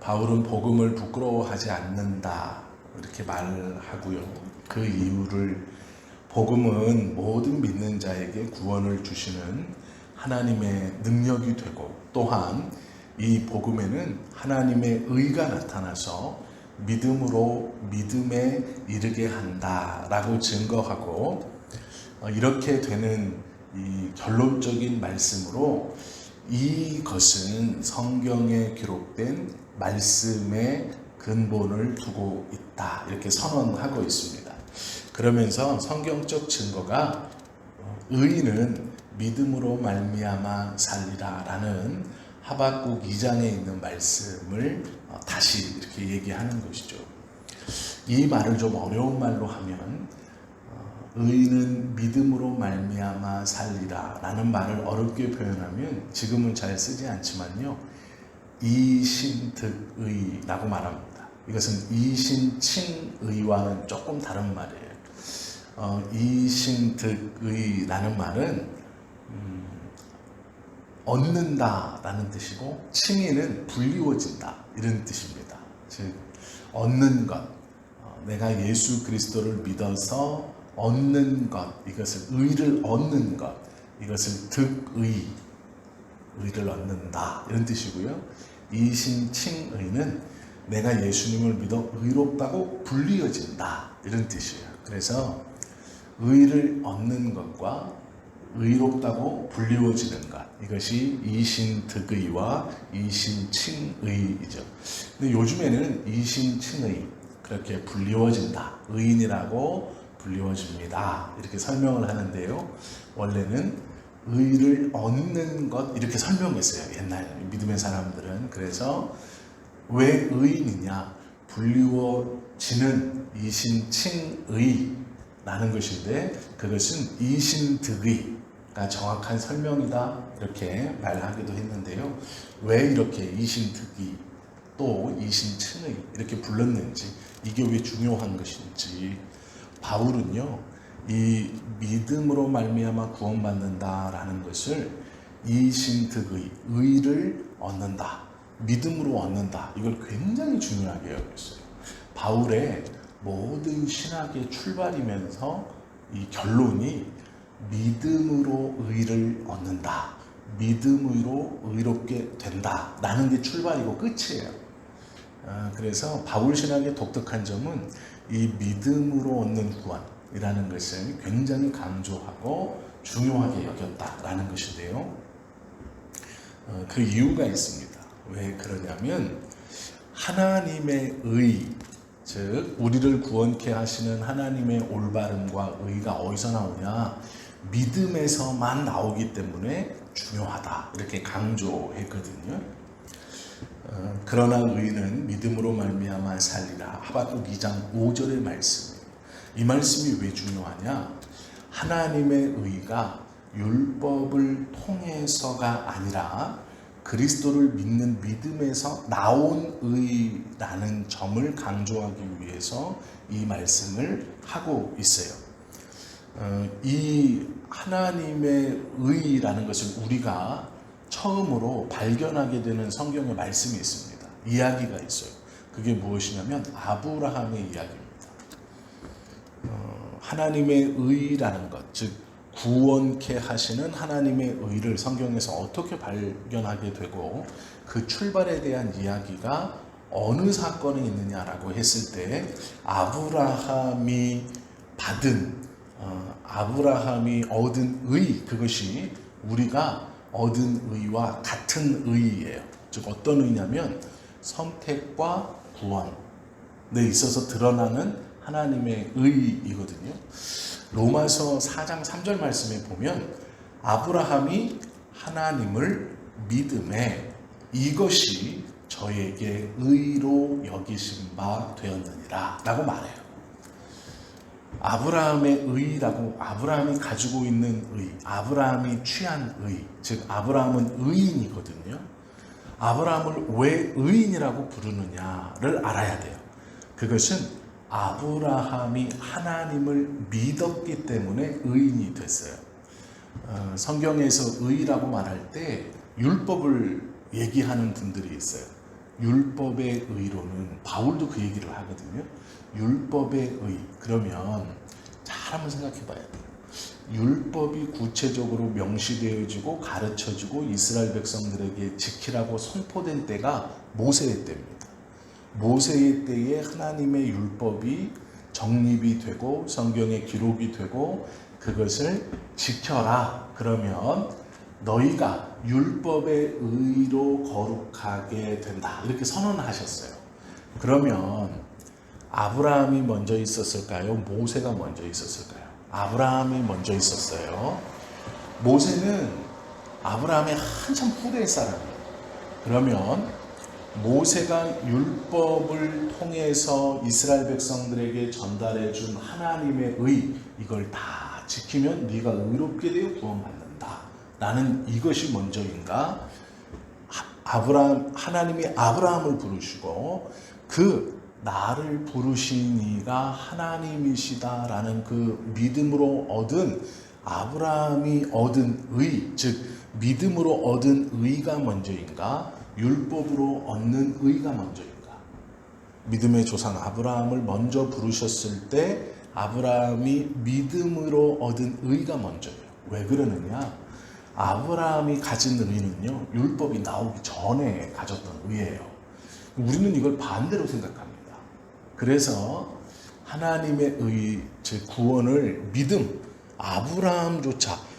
바울은 복음을 부끄러워하지 않는다 이렇게 말하고요. 그 이유를 복음은 모든 믿는 자에게 구원을 주시는 하나님의 능력이 되고 또한 이 복음에는 하나님의 의가 나타나서 믿음으로 믿음에 이르게 한다라고 증거하고 이렇게 되는 이 결론적인 말씀으로 이것은 성경에 기록된 말씀의 근본을 두고 있다 이렇게 선언하고 있습니다. 그러면서 성경적 증거가 의인은 믿음으로 말미암아 살리라 라는 하박국 2장에 있는 말씀을 다시 이렇게 얘기하는 것이죠. 이 말을 좀 어려운 말로 하면 의인은 믿음으로 말미암아 살리라 라는 말을 어렵게 표현하면 지금은 잘 쓰지 않지만요, 이신득의라고 말합니다. 이것은 이신칭의와는 조금 다른 말이에요. 이신득의라는 말은 얻는다 라는 뜻이고, 칭의는 불리워진다 이런 뜻입니다. 즉 얻는 것, 내가 예수 그리스도를 믿어서 얻는 것, 이것을 의를 얻는 것, 이것을 득의, 의를 얻는다 이런 뜻이고요. 이신칭의는 내가 예수님을 믿어 의롭다고 불리어진다 이런 뜻이에요. 그래서 의를 얻는 것과 의롭다고 불리워지는 것, 이것이 이신득의와 이신칭의이죠. 근데 요즘에는 이신칭의, 그렇게 불리워진다, 의인이라고 불리워집니다 이렇게 설명을 하는데요, 원래는 의를 얻는 것 이렇게 설명했어요, 옛날 믿음의 사람들은. 그래서 왜 의인이냐, 불리워지는 이신칭의라는 것인데 그것은 이신득의가 정확한 설명이다 이렇게 말하기도 했는데요, 왜 이렇게 이신득의 또 이신칭의 이렇게 불렀는지, 이게 왜 중요한 것인지, 바울은요 이 믿음으로 말미암아 구원받는다라는 것을 이신득의, 의를 얻는다, 믿음으로 얻는다, 이걸 굉장히 중요하게 여겼어요. 바울의 모든 신학의 출발이면서 이 결론이 믿음으로 의를 얻는다, 믿음으로 의롭게 된다 라는 게 출발이고 끝이에요. 그래서 바울 신학의 독특한 점은 이 믿음으로 얻는 구원이라는 것을 굉장히 강조하고 중요하게 여겼다라는 것인데요, 그 이유가 있습니다. 왜 그러냐면 하나님의 의, 즉 우리를 구원케 하시는 하나님의 올바름과 의가 어디서 나오냐, 믿음에서만 나오기 때문에 중요하다 이렇게 강조했거든요. 그러나 의인은 믿음으로 말미암아 살리라, 하박국 2장 5절의 말씀이에요. 이 말씀이 왜 중요하냐, 하나님의 의가 율법을 통해서가 아니라 그리스도를 믿는 믿음에서 나온 의라는 점을 강조하기 위해서 이 말씀을 하고 있어요. 이 하나님의 의라는 것을 우리가 처음으로 발견하게 되는 성경의 말씀이 있습니다. 이야기가 있어요. 그게 무엇이냐면 아브라함의 이야기입니다. 하나님의 의라는 것, 즉 구원케 하시는 하나님의 의를 성경에서 어떻게 발견하게 되고 그 출발에 대한 이야기가 어느 사건에 있느냐라고 했을 때 아브라함이 얻은 의, 그것이 우리가 얻은 의와 같은 의예요. 즉 어떤 의냐면 선택과 구원에 있어서 드러나는 하나님의 의이거든요. 로마서 4장 3절 말씀에 보면 아브라함이 하나님을 믿음에 이것이 저에게 의로 여기신 바 되었느니라 라고 말해요. 아브라함의 의라고, 아브라함이 가지고 있는 의, 아브라함이 취한 의, 즉 아브라함은 의인이거든요. 아브라함을 왜 의인이라고 부르느냐를 알아야 돼요. 그것은 아브라함이 하나님을 믿었기 때문에 의인이 됐어요. 성경에서 의라고 말할 때 율법을 얘기하는 분들이 있어요. 율법의 의로는 바울도 그 얘기를 하거든요. 율법의 의. 그러면 잘 한번 생각해 봐야 돼요. 율법이 구체적으로 명시되어지고 가르쳐지고 이스라엘 백성들에게 지키라고 선포된 때가 모세의 때입니다. 모세의 때에 하나님의 율법이 정립이 되고 성경에 기록이 되고 그것을 지켜라. 그러면 너희가 율법의 의로 거룩하게 된다. 이렇게 선언하셨어요. 그러면 아브라함이 먼저 있었을까요? 모세가 먼저 있었을까요? 아브라함이 먼저 있었어요. 모세는 아브라함의 한참 후대 사람이에요. 그러면 모세가 율법을 통해서 이스라엘 백성들에게 전달해 준 하나님의 의, 이걸 다 지키면 네가 의롭게 되어 구원받는다 라는 이것이 먼저인가? 하나님이 아브라함을 부르시고 그 나를 부르신 이가 하나님이시다라는 그 믿음으로 얻은 아브라함이 얻은 의, 즉 믿음으로 얻은 의가 먼저인가? 율법으로 얻는 의가 먼저인가? 믿음의 조상 아브라함을 먼저 부르셨을 때 아브라함이 믿음으로 얻은 의가 먼저예요. 왜 그러느냐? 아브라함이 가진 의는요, 율법이 나오기 전에 가졌던 의예요. 우리는 이걸 반대로 생각합니다. 그래서 하나님의 의, 즉 구원을 믿음, 아브라함조차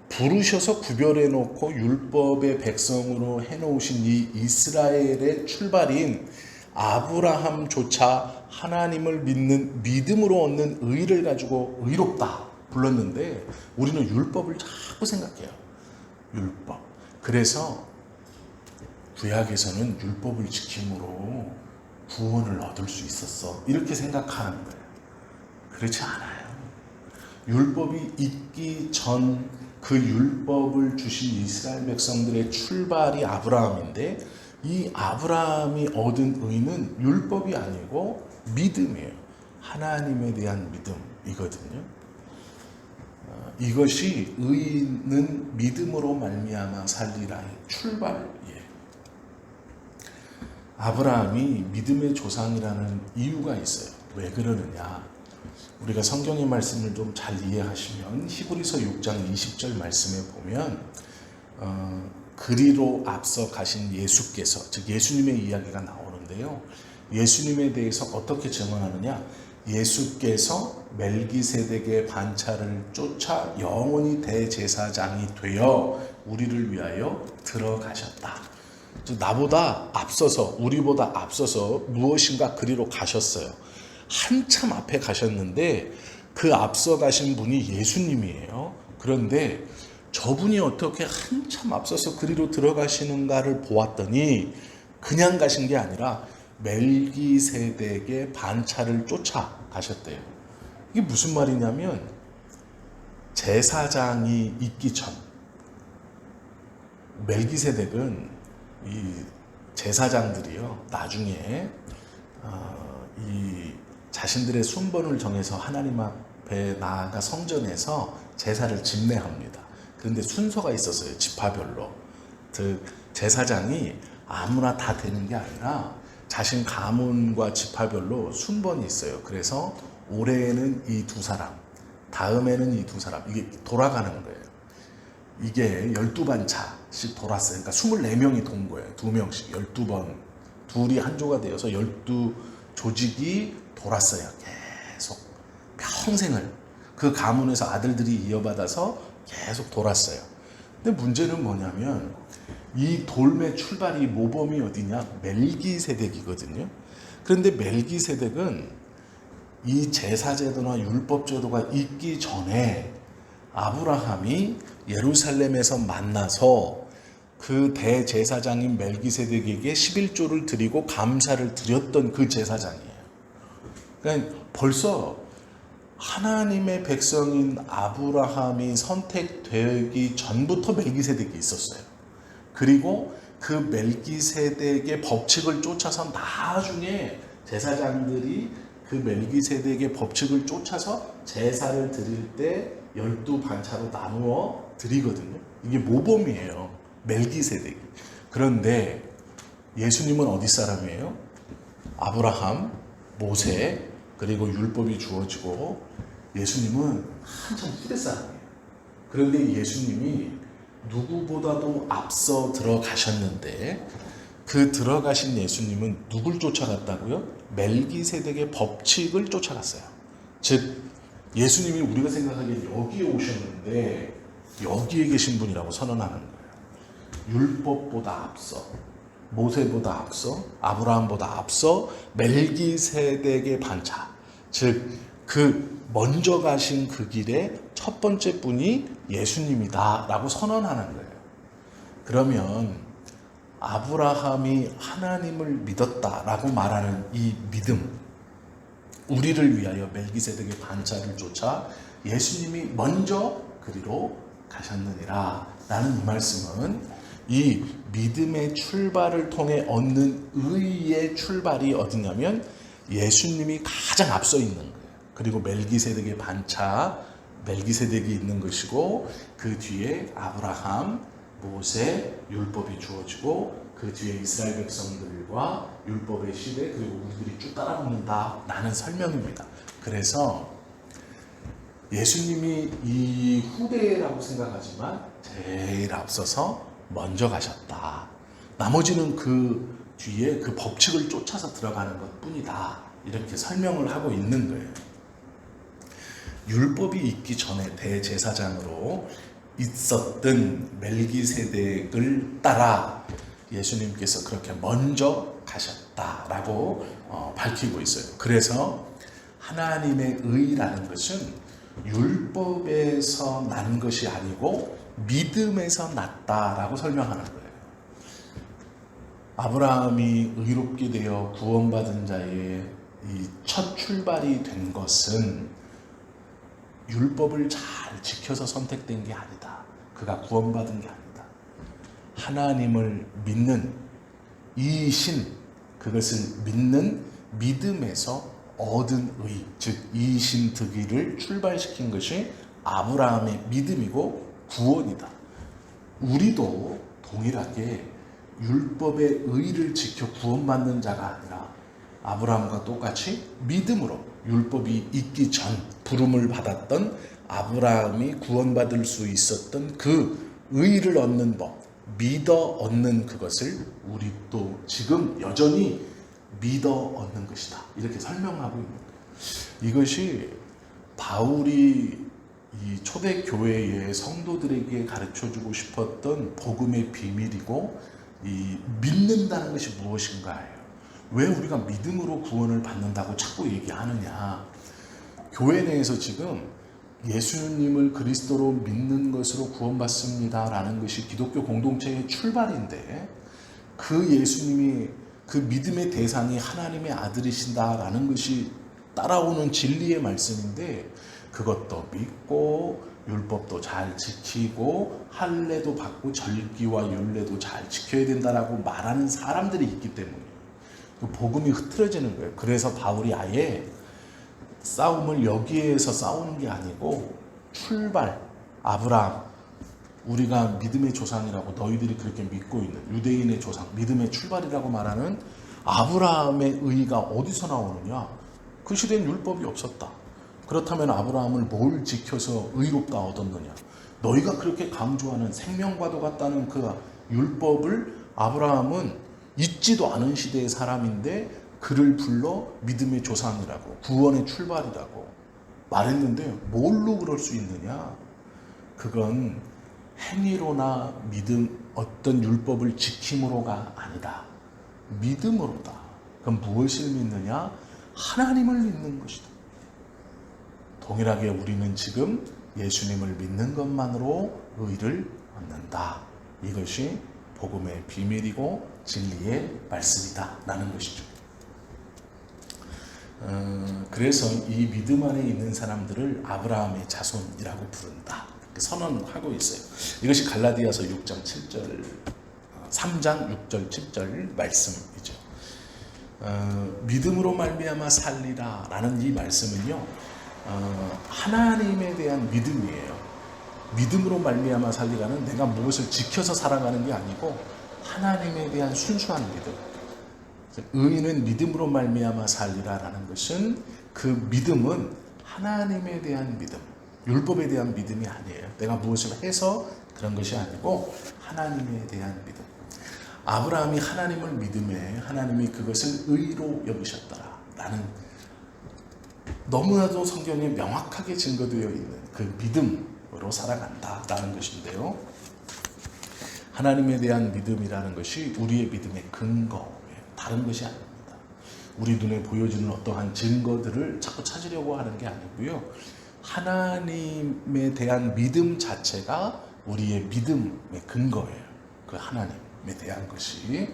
부르셔서 구별해 놓고 율법의 백성으로 해놓으신 이 이스라엘의 출발인 아브라함조차 하나님을 믿는 믿음으로 얻는 의를 가지고 의롭다 불렀는데 우리는 율법을 자꾸 생각해요. 율법. 그래서 구약에서는 율법을 지킴으로 구원을 얻을 수 있었어. 이렇게 생각하는 거예요. 그렇지 않아요. 율법이 있기 전 그 율법을 주신 이스라엘 백성들의 출발이 아브라함인데 이 아브라함이 얻은 의는 율법이 아니고 믿음이에요. 하나님에 대한 믿음이거든요. 이것이 의는 믿음으로 말미암아 살리라의 출발이에요. 아브라함이 믿음의 조상이라는 이유가 있어요. 왜 그러느냐? 우리가 성경의 말씀을 좀 잘 이해하시면 히브리서 6장 20절 말씀에 보면 그리로 앞서 가신 예수께서, 즉 예수님의 이야기가 나오는데요. 예수님에 대해서 어떻게 증언하느냐? 예수께서 멜기세덱의 반차를 쫓아 영원히 대제사장이 되어 우리를 위하여 들어가셨다. 즉 나보다 앞서서, 우리보다 앞서서 무엇인가 그리로 가셨어요. 한참 앞에 가셨는데 그 앞서 가신 분이 예수님이에요. 그런데 저분이 어떻게 한참 앞서서 그리로 들어가시는가를 보았더니 그냥 가신 게 아니라 멜기세덱의 반차를 쫓아 가셨대요. 이게 무슨 말이냐면 제사장이 있기 전 멜기세덱은 이 제사장들이요 나중에 이 자신들의 순번을 정해서 하나님 앞에 나아가 성전에서 제사를 집례합니다. 그런데 순서가 있었어요. 지파별로. 즉 제사장이 아무나 다 되는 게 아니라 자신 가문과 지파별로 순번이 있어요. 그래서 올해에는 이 두 사람, 다음에는 이 두 사람, 이게 돌아가는 거예요. 이게 12반차씩 돌았어요. 그러니까 24명이 돈 거예요. 2명씩 12번. 둘이 한 조가 되어서 12조직이 돌았어요. 계속 평생을 그 가문에서 아들들이 이어받아서 계속 돌았어요. 근데 문제는 뭐냐면 이 돌의 출발이 모범이 어디냐? 멜기세덱이거든요. 그런데 멜기세덱은 이 제사제도나 율법제도가 있기 전에 아브라함이 예루살렘에서 만나서 그 대제사장인 멜기세덱에게 11조를 드리고 감사를 드렸던 그 제사장이에요. 그러니까 벌써 하나님의 백성인 아브라함이 선택되기 전부터 멜기세덱이 있었어요. 그리고 그 멜기세덱의 법칙을 쫓아서 나중에 제사장들이 그 멜기세덱의 법칙을 쫓아서 제사를 드릴 때 12반차로 나누어 드리거든요. 이게 모범이에요. 멜기세덱이. 그런데 예수님은 어디 사람이에요? 아브라함, 모세, 그리고 율법이 주어지고 예수님은 한참 후대 사람이에요. 그런데 예수님이 누구보다도 앞서 들어가셨는데 그 들어가신 예수님은 누굴 쫓아갔다고요? 멜기세덱의 법칙을 쫓아갔어요. 즉 예수님이 우리가 생각하기엔 여기에 오셨는데 여기에 계신 분이라고 선언하는 거예요. 율법보다 앞서, 모세보다 앞서, 아브라함보다 앞서 멜기세덱의 반차, 즉 그 먼저 가신 그 길의 첫 번째 분이 예수님이다 라고 선언하는 거예요. 그러면 아브라함이 하나님을 믿었다라고 말하는 이 믿음, 우리를 위하여 멜기세덱의 반차를 쫓아 예수님이 먼저 그리로 가셨느니라 라는 이 말씀은 이 믿음의 출발을 통해 얻는 의의 출발이 어디냐면 예수님이 가장 앞서 있는 거예요. 그리고 멜기세덱의 반차, 멜기세덱이 있는 것이고 그 뒤에 아브라함, 모세, 율법이 주어지고 그 뒤에 이스라엘 백성들과 율법의 시대, 그리고 우리들이 쭉 따라붙는다 라는 설명입니다. 그래서 예수님이 이 후대라고 생각하지만 제일 앞서서 먼저 가셨다. 나머지는 그 뒤에 그 법칙을 쫓아서 들어가는 것 뿐이다. 이렇게 설명을 하고 있는 거예요. 율법이 있기 전에 대제사장으로 있었던 멜기세덱을 따라 예수님께서 그렇게 먼저 가셨다라고 밝히고 있어요. 그래서 하나님의 의라는 것은 율법에서 난 것이 아니고 믿음에서 났다라고 설명하는 거예요. 아브라함이 의롭게 되어 구원받은 자의 이 첫 출발이 된 것은 율법을 잘 지켜서 선택된 게 아니다. 그가 구원받은 게 아니다. 하나님을 믿는 이신, 그것을 믿는 믿음에서 얻은 의, 즉 이신 득의를 출발시킨 것이 아브라함의 믿음이고 구원이다. 우리도 동일하게 율법의 의를 지켜 구원받는 자가 아니라 아브라함과 똑같이 믿음으로 율법이 있기 전 부름을 받았던 아브라함이 구원받을 수 있었던 그 의를 얻는 법, 믿어 얻는 그것을 우리 또 지금 여전히 믿어 얻는 것이다. 이렇게 설명하고 있는 거예요. 이것이 바울이 이 초대교회의 성도들에게 가르쳐주고 싶었던 복음의 비밀이고, 이 믿는다는 것이 무엇인가예요. 왜 우리가 믿음으로 구원을 받는다고 자꾸 얘기하느냐. 교회 내에서 지금 예수님을 그리스도로 믿는 것으로 구원받습니다 라는 것이 기독교 공동체의 출발인데, 그 예수님이 그 믿음의 대상이 하나님의 아들이신다 라는 것이 따라오는 진리의 말씀인데, 그것도 믿고 율법도 잘 지키고 할례도 받고 절기와 율례도 잘 지켜야 된다라고 말하는 사람들이 있기 때문에 그 복음이 흐트러지는 거예요. 그래서 바울이 아예 싸움을 여기에서 싸우는 게 아니고 출발, 아브라함, 우리가 믿음의 조상이라고 너희들이 그렇게 믿고 있는 유대인의 조상, 믿음의 출발이라고 말하는 아브라함의 의의가 어디서 나오느냐. 그 시대엔 율법이 없었다. 그렇다면 아브라함을 뭘 지켜서 의롭다 얻었느냐. 너희가 그렇게 강조하는 생명과도 같다는 그 율법을 아브라함은 있지도 않은 시대의 사람인데 그를 불러 믿음의 조상이라고, 구원의 출발이라고 말했는데 뭘로 그럴 수 있느냐. 그건 행위로나 믿음, 어떤 율법을 지킴으로가 아니다. 믿음으로다. 그럼 무엇을 믿느냐? 하나님을 믿는 것이다. 동일하게 우리는 지금 예수님을 믿는 것만으로 의를 얻는다. 이것이 복음의 비밀이고 진리의 말씀이다 라는 것이죠. 그래서 이 믿음 안에 있는 사람들을 아브라함의 자손이라고 부른다. 선언하고 있어요. 이것이 갈라디아서 6장 7절, 3장 6절 7절 말씀이죠. 믿음으로 말미암아 살리라 라는 이 말씀은요, 하나님에 대한 믿음이에요. 믿음으로 말미암아 살리라는 내가 무엇을 지켜서 살아가는 게 아니고 하나님에 대한 순수한 믿음. 의인은 믿음으로 말미암아 살리라라는 것은 그 믿음은 하나님에 대한 믿음, 율법에 대한 믿음이 아니에요. 내가 무엇을 해서 그런 것이 아니고 하나님에 대한 믿음. 아브라함이 하나님을 믿음에 하나님이 그것을 의로 여기셨더라라는 너무나도 성경에 명확하게 증거되어 있는 그 믿음으로 살아간다라는 것인데요. 하나님에 대한 믿음이라는 것이 우리의 믿음의 근거예요. 다른 것이 아닙니다. 우리 눈에 보여지는 어떠한 증거들을 자꾸 찾으려고 하는 게 아니고요. 하나님에 대한 믿음 자체가 우리의 믿음의 근거예요. 그 하나님에 대한 것이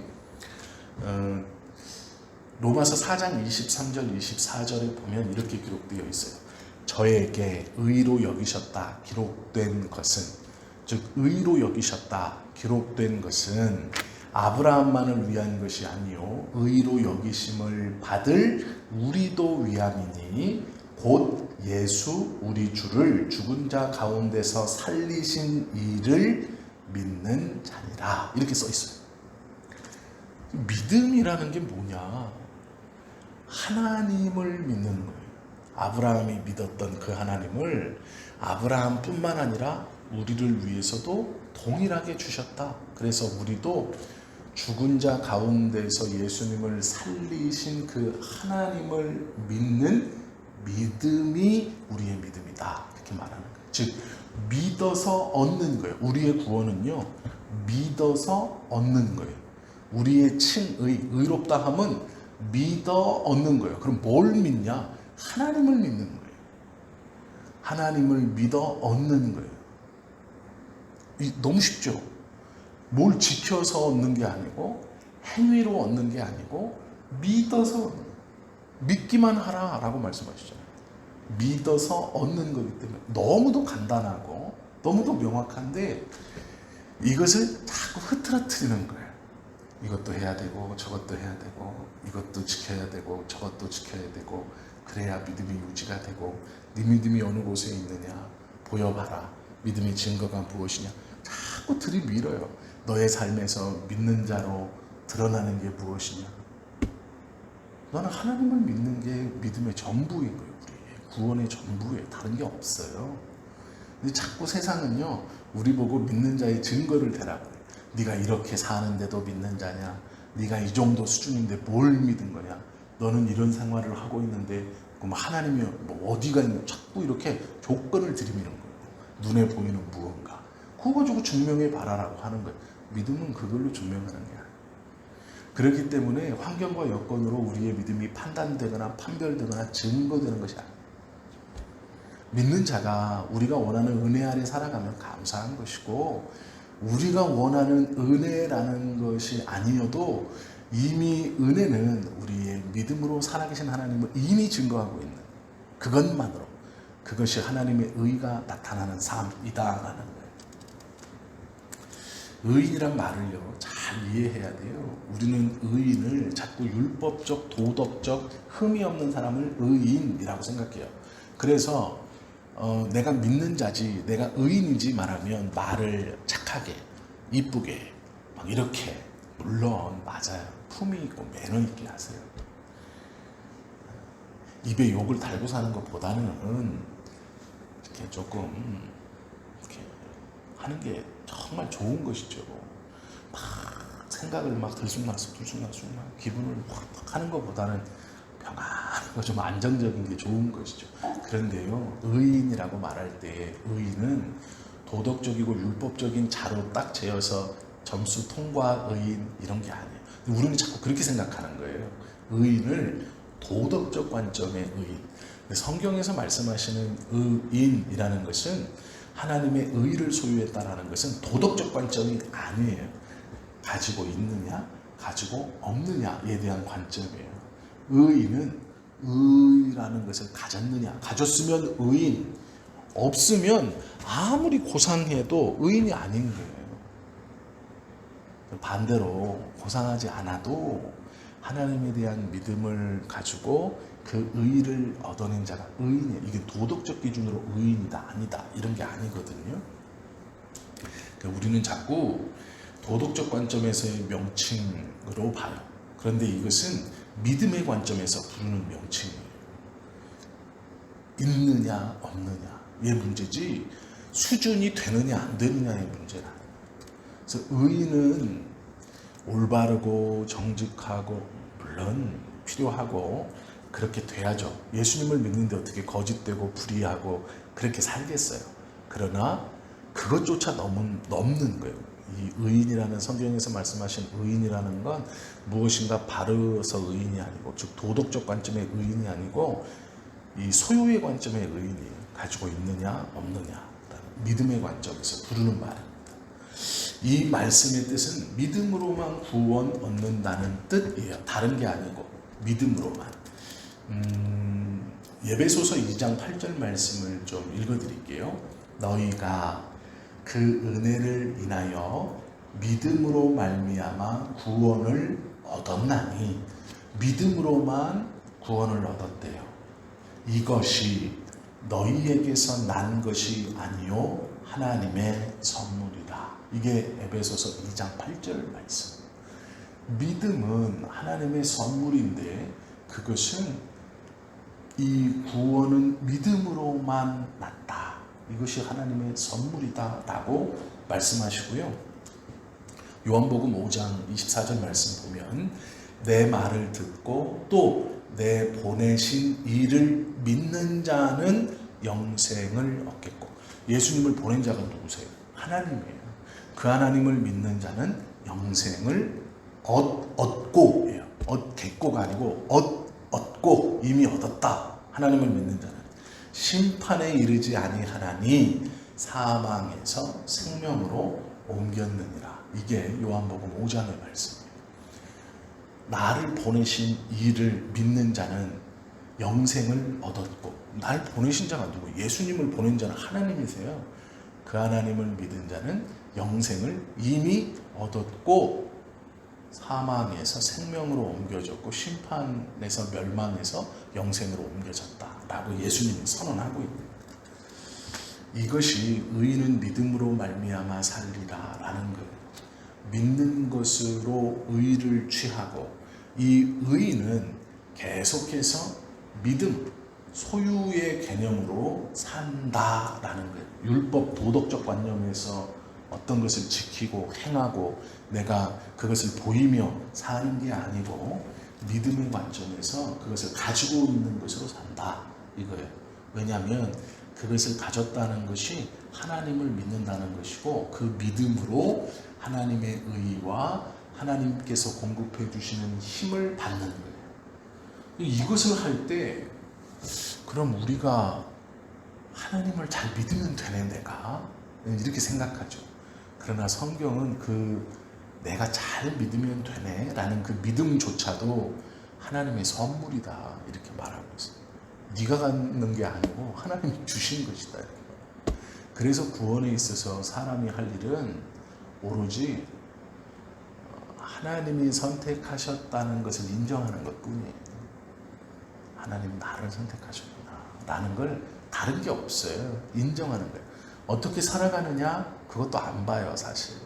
로마서 4장 23절 24절에 보면 이렇게 기록되어 있어요. 저에게 의로 여기셨다 기록된 것은, 즉 의로 여기셨다 기록된 것은 아브라함만을 위한 것이 아니요 의로 여기심을 받을 우리도 위함이니 곧 예수 우리 주를 죽은 자 가운데서 살리신 이를 믿는 자니라. 이렇게 써 있어요. 믿음이라는 게 뭐냐? 하나님을 믿는 거예요. 아브라함이 믿었던 그 하나님을 아브라함뿐만 아니라 우리를 위해서도 동일하게 주셨다. 그래서 우리도 죽은 자 가운데서 예수님을 살리신 그 하나님을 믿는 믿음이 우리의 믿음이다. 이렇게 말하는 거예요. 즉 믿어서 얻는 거예요. 우리의 구원은요, 믿어서 얻는 거예요. 우리의 칭의, 의롭다 함은 믿어 얻는 거예요. 그럼 뭘 믿냐? 하나님을 믿는 거예요. 하나님을 믿어 얻는 거예요. 너무 쉽죠? 뭘 지켜서 얻는 게 아니고 행위로 얻는 게 아니고 믿어서 얻는 거예요. 믿기만 하라 라고 말씀하시잖아요. 믿어서 얻는 거기 때문에 너무도 간단하고 너무도 명확한데 이것을 자꾸 흐트러뜨리는 거예요. 이것도 해야 되고 저것도 해야 되고 이것도 지켜야 되고 저것도 지켜야 되고 그래야 믿음이 유지가 되고 네 믿음이 어느 곳에 있느냐 보여봐라. 믿음의 증거가 무엇이냐 자꾸 들이밀어요. 너의 삶에서 믿는 자로 드러나는 게 무엇이냐. 너는 하나님을 믿는 게 믿음의 전부인 거예요. 우리의 구원의 전부예요. 다른 게 없어요. 근데 자꾸 세상은요 우리 보고 믿는 자의 증거를 대라고 해요. 네가 이렇게 사는데도 믿는 자냐? 네가 이 정도 수준인데 뭘 믿은 거냐? 너는 이런 생활을 하고 있는데 그럼 하나님이 뭐 어디가 있냐? 자꾸 이렇게 조건을 들이미는 거예요. 눈에 보이는 무언가 그거 가지고 증명해 봐라라고 하는 거예요. 믿음은 그걸로 증명하는 게 아니에요. 그렇기 때문에 환경과 여건으로 우리의 믿음이 판단되거나 판별되거나 증거되는 것이 아니에요. 믿는 자가 우리가 원하는 은혜 아래 살아가면 감사한 것이고 우리가 원하는 은혜라는 것이 아니어도 이미 은혜는 우리의 믿음으로 살아계신 하나님을 이미 증거하고 있는 그것만으로 그것이 하나님의 의가 나타나는 삶이다라는 거예요. 의인이란 말을요 잘 이해해야 돼요. 우리는 의인을 자꾸 율법적, 도덕적, 흠이 없는 사람을 의인이라고 생각해요. 그래서 내가 믿는 자지, 내가 의인이지 말하면 말을 착하게, 이쁘게, 막 이렇게 물론 맞아요. 품위 있고 매너 있게 하세요. 입에 욕을 달고 사는 것보다는 이렇게 조금 이렇게 하는 게 정말 좋은 것이죠. 막 생각을 막 들쑥날쑥 기분을 확 하는 것보다는 평안하고 좀 안정적인 게 좋은 것이죠. 그런데요, 의인이라고 말할 때 의인은 도덕적이고 율법적인 자로 딱 재어서 점수 통과 의인 이런 게 아니에요. 우리는 자꾸 그렇게 생각하는 거예요. 의인을 도덕적 관점의 의인. 성경에서 말씀하시는 의인이라는 것은 하나님의 의를 소유했다라는 것은 도덕적 관점이 아니에요. 가지고 있느냐, 가지고 없느냐에 대한 관점이에요. 의인은 의라는 것을 가졌느냐, 가졌으면 의인, 없으면 아무리 고상해도 의인이 아닌 거예요. 반대로 고상하지 않아도 하나님에 대한 믿음을 가지고 그 의를 얻어낸 자가 의인이에요. 이게 도덕적 기준으로 의인이다, 아니다 이런 게 아니거든요. 그러니까 우리는 자꾸 도덕적 관점에서의 명칭으로 봐요. 그런데 이것은 믿음의 관점에서 부르는 명칭이에요. 있느냐 없느냐의 문제지 수준이 되느냐 안 되느냐의 문제는 아니에요. 그래서 의인은 올바르고 정직하고 물론 필요하고 그렇게 돼야죠. 예수님을 믿는데 어떻게 거짓되고 불의하고 그렇게 살겠어요. 그러나 그것조차 넘는 거예요. 이 의인이라는, 성경에서 말씀하신 의인이라는 건 무엇인가 바르서 의인이 아니고, 즉 도덕적 관점의 의인이 아니고 이 소유의 관점의 의인이 가지고 있느냐 없느냐, 믿음의 관점에서 부르는 말입니다. 이 말씀의 뜻은 믿음으로만 구원 얻는다는 뜻이에요. 다른 게 아니고 믿음으로만. 예배소서 2장 8절 말씀을 좀 읽어드릴게요. 너희가 그 은혜를 인하여 믿음으로 말미암아 구원을 얻었나니, 믿음으로만 구원을 얻었대요. 이것이 너희에게서 난 것이 아니요 하나님의 선물이다. 이게 에베소서 2장 8절 말씀. 믿음은 하나님의 선물인데 그것은, 이 구원은 믿음으로만 났다. 이것이 하나님의 선물이다 라고 말씀하시고요. 요한복음 5장 24절 말씀 보면 내 말을 듣고 또 내 보내신 이를 믿는 자는 영생을 얻겠고. 예수님을 보낸 자가 누구세요? 하나님이에요. 그 하나님을 믿는 자는 영생을 얻고, 얻겠고가 아니고 얻고, 이미 얻었다. 하나님을 믿는 자는 심판에 이르지 아니하나니 사망에서 생명으로 옮겼느니라. 이게 요한복음 5장의 말씀이에요. 나를 보내신 이를 믿는 자는 영생을 얻었고, 날 보내신 자가 누구예요? 예수님을 보낸 자는 하나님이세요. 그 하나님을 믿은 자는 영생을 이미 얻었고 사망에서 생명으로 옮겨졌고 심판에서 멸망해서 영생으로 옮겨졌다라고 예수님이 선언하고 있는 거예요. 이것이 의인은 믿음으로 말미암아 살리라라는 거예요. 믿는 것으로 의를 취하고, 이 의인은 계속해서 믿음, 소유의 개념으로 산다라는 거예요. 율법, 도덕적 관념에서 어떤 것을 지키고 행하고 내가 그것을 보이며 사는 게 아니고 믿음의 관점에서 그것을 가지고 있는 것으로 산다 이거예요. 왜냐하면 그것을 가졌다는 것이 하나님을 믿는다는 것이고, 그 믿음으로 하나님의 의와 하나님께서 공급해 주시는 힘을 받는 거예요. 이것을 할 때 그럼 우리가 하나님을 잘 믿으면 되네 내가, 이렇게 생각하죠. 그러나 성경은 내가 잘 믿으면 되네 라는 그 믿음조차도 하나님의 선물이다 이렇게 말하고 있어요. 네가 갖는 게 아니고 하나님이 주신 것이다. 그래서 구원에 있어서 사람이 할 일은 오로지 하나님이 선택하셨다는 것을 인정하는 것뿐이에요. 하나님 나를 선택하셨구나 라는 걸, 다른 게 없어요. 인정하는 거예요. 어떻게 살아가느냐 그것도 안 봐요. 사실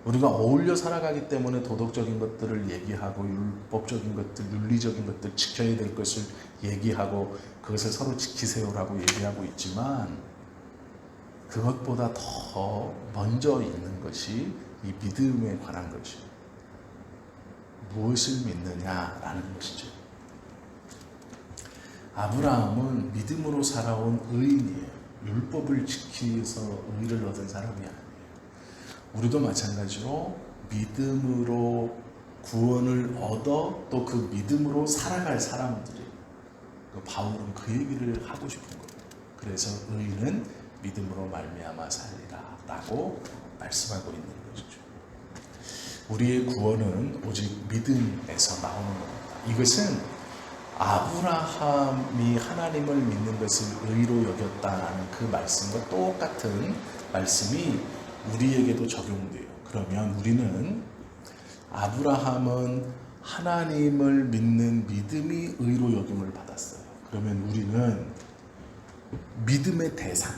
우리가 어울려 살아가기 때문에 도덕적인 것들을 얘기하고 율법적인 것들, 윤리적인 것들, 지켜야 될 것을 얘기하고 그것을 서로 지키세요라고 얘기하고 있지만, 그것보다 더 먼저 있는 것이 이 믿음에 관한 것이에요. 무엇을 믿느냐라는 것이죠. 아브라함은 믿음으로 살아온 의인이에요. 율법을 지키면서 의를 얻은 사람이 아니에요. 우리도 마찬가지로 믿음으로 구원을 얻어 또 그 믿음으로 살아갈 사람들이, 바울은 그 얘기를 하고 싶은 거예요. 그래서 의인은 믿음으로 말미암아 살리라 라고 말씀하고 있는 것이죠. 우리의 구원은 오직 믿음에서 나오는 겁니다. 이것은 아브라함이 하나님을 믿는 것을 의로 여겼다는 그 말씀과 똑같은 말씀이 우리에게도 적용돼요. 그러면 우리는, 아브라함은 하나님을 믿는 믿음이 의로 여김을 받았어요. 그러면 우리는 믿음의 대상,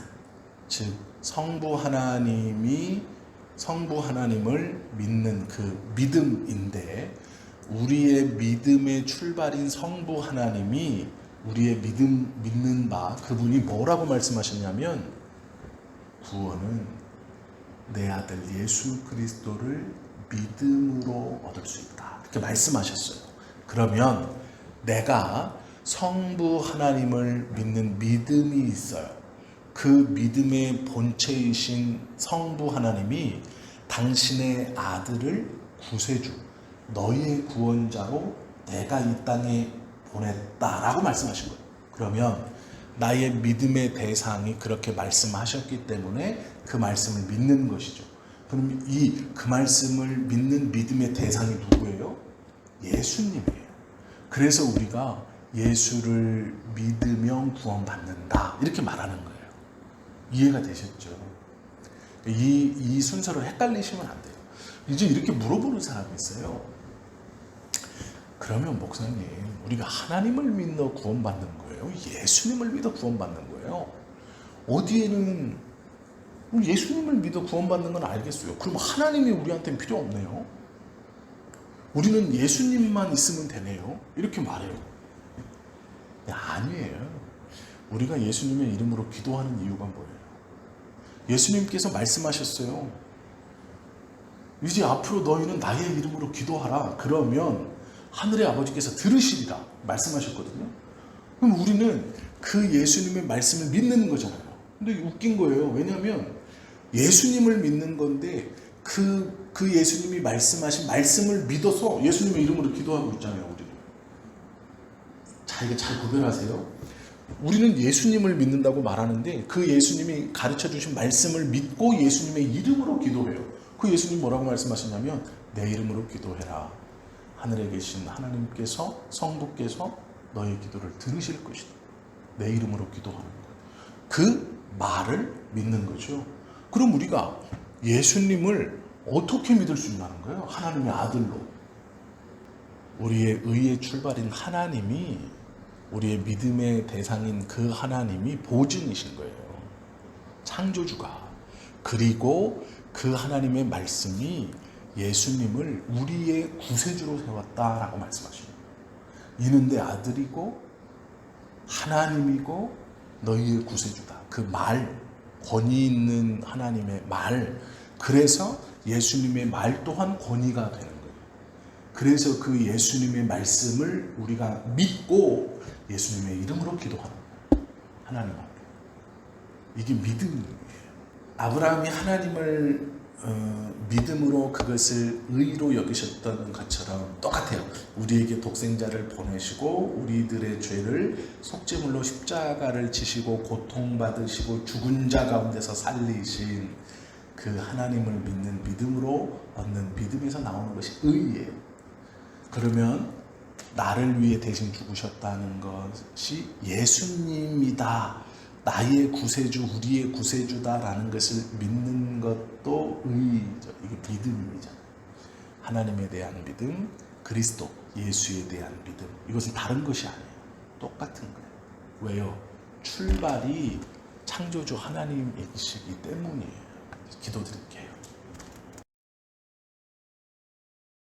즉 성부 하나님이 성부 하나님을 믿는 그 믿음인데, 우리의 믿음의 출발인 성부 하나님이 우리의 믿는 바, 그분이 뭐라고 말씀하셨냐면, 구원은 내 아들 예수 그리스도를 믿음으로 얻을 수 있다, 이렇게 말씀하셨어요. 그러면 내가 성부 하나님을 믿는 믿음이 있어요. 그 믿음의 본체이신 성부 하나님이 당신의 아들을 구세주, 너희의 구원자로 내가 이 땅에 보냈다라고 말씀하신 거예요. 그러면 나의 믿음의 대상이 그렇게 말씀하셨기 때문에 그 말씀을 믿는 것이죠. 그럼 그 말씀을 믿는 믿음의 대상이 누구예요? 예수님이에요. 그래서 우리가 예수를 믿으면 구원받는다, 이렇게 말하는 거예요. 이해가 되셨죠? 이 순서로 헷갈리시면 안 돼요. 이제 이렇게 물어보는 사람이 있어요. 그러면 목사님, 우리가 하나님을 믿어 구원받는 거예요? 예수님을 믿어 구원받는 거예요? 어디에는 예수님을 믿어 구원받는 건 알겠어요. 그럼 하나님이 우리한테는 필요 없네요. 우리는 예수님만 있으면 되네요. 이렇게 말해요. 아니에요. 우리가 예수님의 이름으로 기도하는 이유가 뭐예요? 예수님께서 말씀하셨어요. 이제 앞으로 너희는 나의 이름으로 기도하라. 그러면 하늘의 아버지께서 들으시리라 말씀하셨거든요. 그럼 우리는 그 예수님의 말씀을 믿는 거잖아요. 근데 웃긴 거예요. 왜냐하면 예수님을 믿는 건데 그 예수님이 말씀하신 말씀을 믿어서 예수님의 이름으로 기도하고 있잖아요. 우리는. 자, 이게 잘 구별하세요. 우리는 예수님을 믿는다고 말하는데 그 예수님이 가르쳐 주신 말씀을 믿고 예수님의 이름으로 기도해요. 그 예수님 뭐라고 말씀하셨냐면, 내 이름으로 기도해라. 하늘에 계신 하나님께서, 성부께서 너의 기도를 들으실 것이다. 내 이름으로 기도하는 거예요. 그 말을 믿는 거죠. 그럼 우리가 예수님을 어떻게 믿을 수 있는 거예요? 하나님의 아들로. 우리의 의의 출발인 하나님이, 우리의 믿음의 대상인 그 하나님이 보증이신 거예요. 창조주가. 그리고 그 하나님의 말씀이 예수님을 우리의 구세주로 세웠다라고 말씀하십니다. 이는 내 아들이고 하나님이고 너희의 구세주다. 그 말, 권위 있는 하나님의 말. 그래서 예수님의 말 또한 권위가 되는 거예요. 그래서 그 예수님의 말씀을 우리가 믿고 예수님의 이름으로 기도하는 거예요. 하나님 앞에. 이게 믿음이에요. 아브라함이 하나님을 믿음으로 그것을 의로 여기셨던 것처럼 똑같아요. 우리에게 독생자를 보내시고 우리들의 죄를 속죄물로 십자가를 지시고 고통받으시고 죽은 자 가운데서 살리신 그 하나님을 믿는 믿음으로 얻는 믿음에서 나오는 것이 의예요. 그러면 나를 위해 대신 죽으셨다는 것이 예수님이다, 나의 구세주, 우리의 구세주다라는 것을 믿는 것도 의죠. 이게 믿음이잖아요. 하나님에 대한 믿음, 그리스도, 예수에 대한 믿음. 이것은 다른 것이 아니에요. 똑같은 거예요. 왜요? 출발이 창조주 하나님이시기 때문이에요. 기도드릴게요.